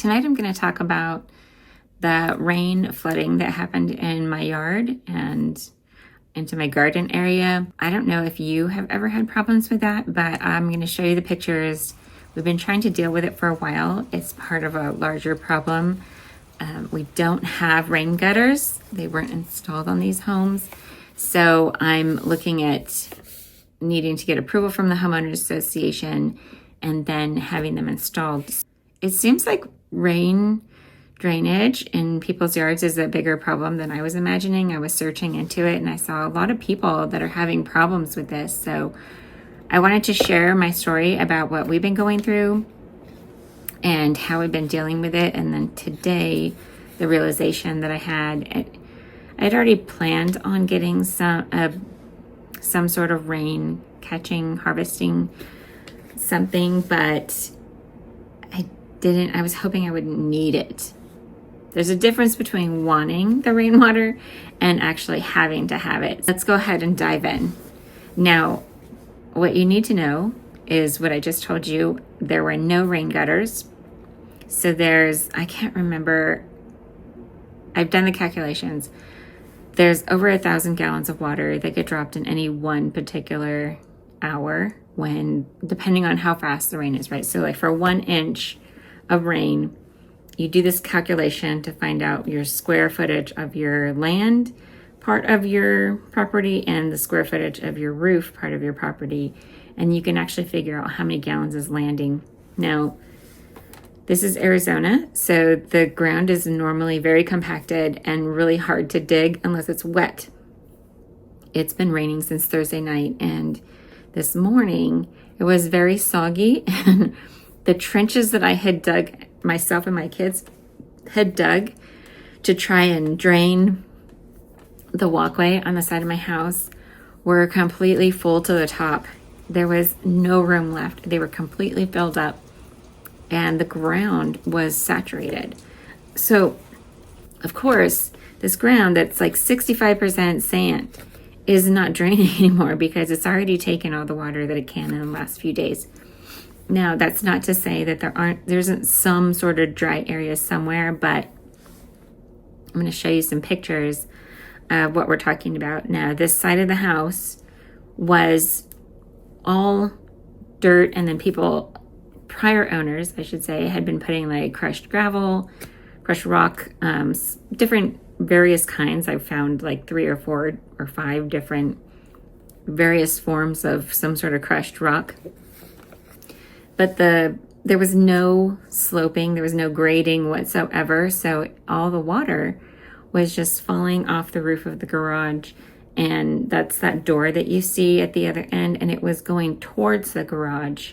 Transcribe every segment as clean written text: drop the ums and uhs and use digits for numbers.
Tonight I'm going to talk about the rain flooding that happened in my yard and into my garden area. I don't know if you have ever had problems with that, but I'm going to show you the pictures. We've been trying to deal with it for a while. It's part of a larger problem. We don't have rain gutters. They weren't installed on these homes. So I'm looking at needing to get approval from the homeowners association and then having them installed. It seems like rain drainage in people's yards is a bigger problem than I was imagining. I was searching into it and I saw a lot of people that are having problems with this. So I wanted to share my story about what we've been going through and how we've been dealing with it. And then today, the realization that I had already planned on getting some sort of rain catching, harvesting something, but I was hoping I wouldn't need it. There's a difference between wanting the rainwater and actually having to have it. Let's go ahead and dive in. Now, what you need to know is what I just told you. There were no rain gutters. So I can't remember, I've done the calculations. There's over 1,000 gallons of water that get dropped in any one particular hour depending on how fast the rain is, right? So like for 1 inch of rain, you do this calculation to find out your square footage of your land part of your property and the square footage of your roof part of your property, and you can actually figure out how many gallons is landing. Now, this is Arizona, so the ground is normally very compacted and really hard to dig unless it's wet. It's been raining since Thursday night, and this morning it was very soggy, and the trenches that I had dug, myself and my kids had dug to try and drain the walkway on the side of my house, were completely full to the top. There was no room left. They were completely filled up and the ground was saturated. So, of course, this ground that's like 65% sand is not draining anymore because it's already taken all the water that it can in the last few days. Now, that's not to say that there isn't some sort of dry area somewhere, but I'm going to show you some pictures of what we're talking about. Now, this side of the house was all dirt, and then prior owners, I should say, had been putting like crushed gravel, crushed rock, different various kinds. I found like 3 or 4 or 5 different various forms of some sort of crushed rock. But there was no sloping, there was no grading whatsoever. So all the water was just falling off the roof of the garage. And that's that door that you see at the other end. And it was going towards the garage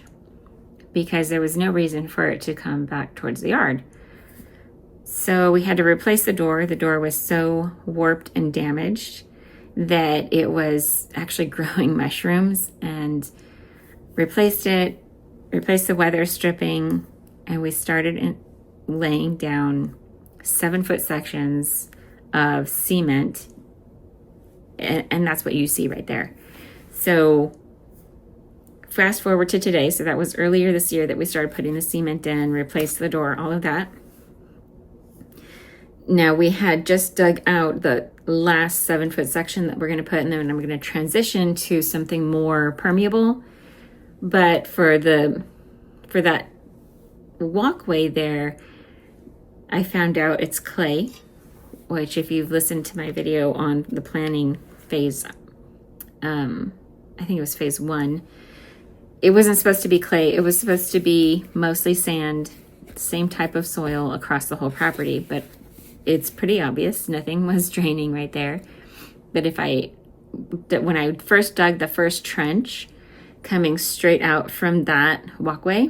because there was no reason for it to come back towards the yard. So we had to replace the door. The door was so warped and damaged that it was actually growing mushrooms, and replaced the weather stripping, and we started laying down 7-foot sections of cement, and that's what you see right there. So fast forward to today. So that was earlier this year that we started putting the cement in, replaced the door, all of that. Now we had just dug out the last 7-foot section that we're going to put in there, and I'm going to transition to something more permeable. But for that walkway there, I found out it's clay, which if you've listened to my video on the planning phase, I think it was phase 1, it wasn't supposed to be clay. It was supposed to be mostly sand, same type of soil across the whole property, but it's pretty obvious. Nothing was draining right there. But when I first dug the first trench, coming straight out from that walkway,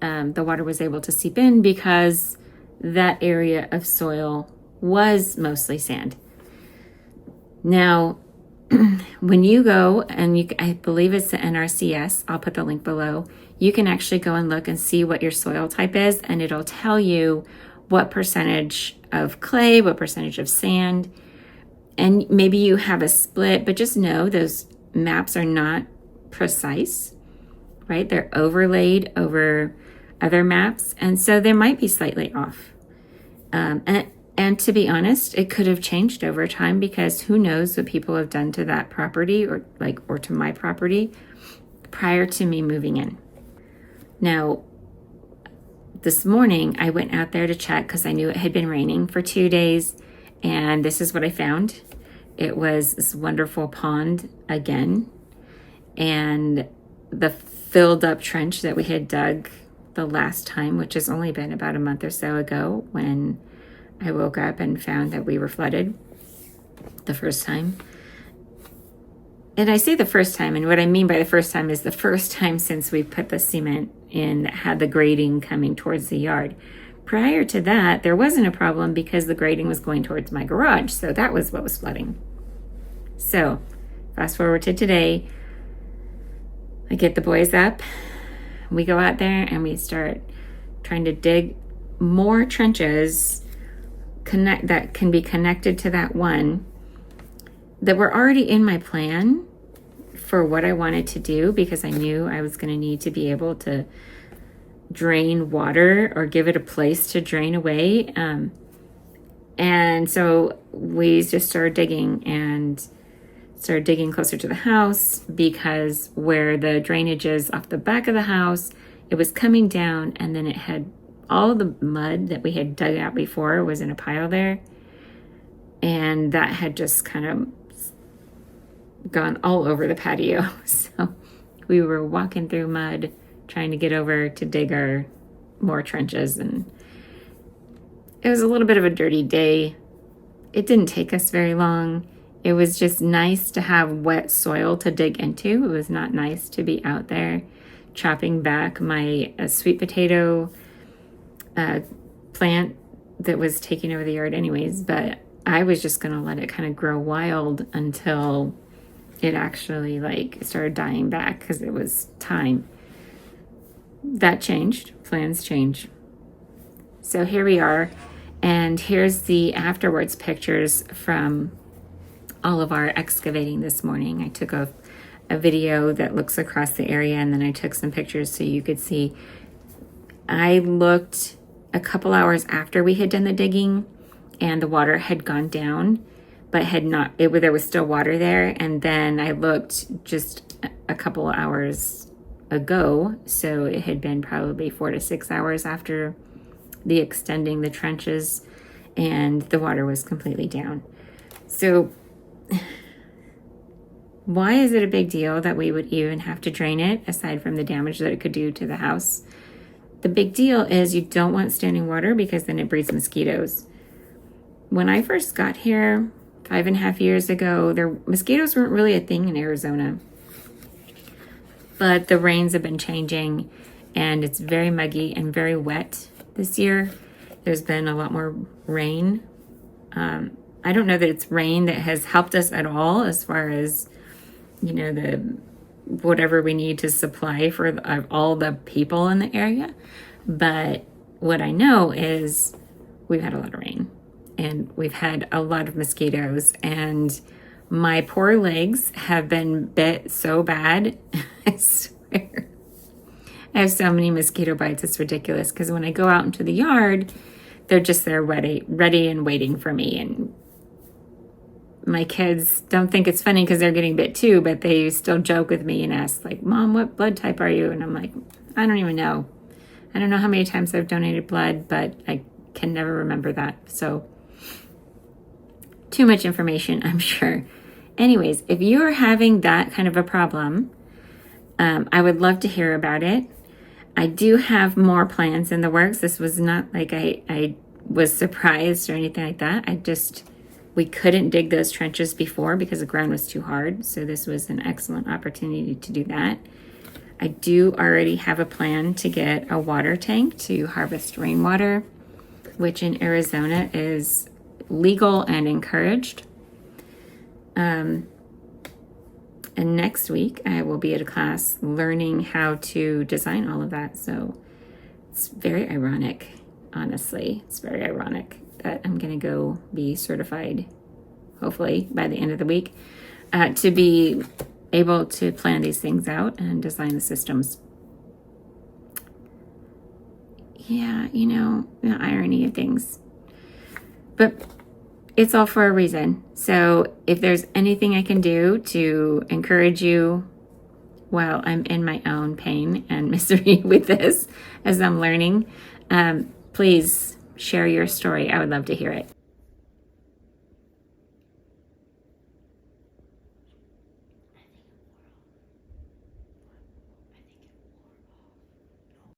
the water was able to seep in because that area of soil was mostly sand. Now, when you go, and I believe it's the NRCS, I'll put the link below, you can actually go and look and see what your soil type is, and it'll tell you what percentage of clay, what percentage of sand, and maybe you have a split, but just know those maps are not precise, right? They're overlaid over other maps, and so they might be slightly off. And to be honest, it could have changed over time, because who knows what people have done to that property or to my property prior to me moving in. Now, this morning I went out there to check because I knew it had been raining for 2 days, and this is what I found. It was this wonderful pond again, and the filled up trench that we had dug the last time, which has only been about a month or so ago, when I woke up and found that we were flooded the first time. And I say the first time, and what I mean by the first time is the first time since we put the cement in that had the grading coming towards the yard. Prior to that, there wasn't a problem because the grading was going towards my garage, so that was what was flooding. So, fast forward to today, I get the boys up, we go out there and we start trying to dig more trenches that can be connected to that one that were already in my plan for what I wanted to do, because I knew I was going to need to be able to drain water or give it a place to drain away. And so we just started digging closer to the house, because where the drainage is off the back of the house, it was coming down, and then it had all the mud that we had dug out before was in a pile there, and that had just kind of gone all over the patio. So we were walking through mud trying to get over to dig our more trenches, and it was a little bit of a dirty day. It didn't take us very long. It was just nice to have wet soil to dig into. It was not nice to be out there chopping back my sweet potato plant that was taking over the yard anyways, but I was just going to let it kind of grow wild until it actually started dying back, because it was time. That changed. Plans change. So here we are, and here's the afterwards pictures from all of our excavating this morning. I took a video that looks across the area, and then I took some pictures so you could see. I looked a couple hours after we had done the digging, and the water had gone down, but there was still water there. And then I looked just a couple hours ago, so it had been probably 4 to 6 hours after the extending the trenches, and the water was completely down. So why is it a big deal that we would even have to drain it, aside from the damage that it could do to the house? The big deal is you don't want standing water, because then it breeds mosquitoes. When I first got here 5.5 years ago, mosquitoes weren't really a thing in Arizona. But the rains have been changing, and it's very muggy and very wet this year. There's been a lot more rain. I don't know that it's rain that has helped us at all as far as, whatever we need to supply for all the people in the area. But what I know is we've had a lot of rain, and we've had a lot of mosquitoes, and my poor legs have been bit so bad. I swear. I have so many mosquito bites, it's ridiculous, because when I go out into the yard, they're just there ready and waiting for me. And my kids don't think it's funny because they're getting bit too, but they still joke with me and ask, Mom, what blood type are you? And I'm like, I don't even know. I don't know how many times I've donated blood, but I can never remember that. So too much information, I'm sure. Anyways, if you're having that kind of a problem, I would love to hear about it. I do have more plans in the works. This was not like I was surprised or anything like that. We couldn't dig those trenches before because the ground was too hard. So this was an excellent opportunity to do that. I do already have a plan to get a water tank to harvest rainwater, which in Arizona is legal and encouraged. And next week I will be at a class learning how to design all of that. So it's very ironic, honestly. It's very ironic that I'm going to go be certified, hopefully by the end of the week, to be able to plan these things out and design the systems. Yeah, you know, the irony of things. But it's all for a reason. So if there's anything I can do to encourage you while I'm in my own pain and misery with this as I'm learning, please share your story. I would love to hear it.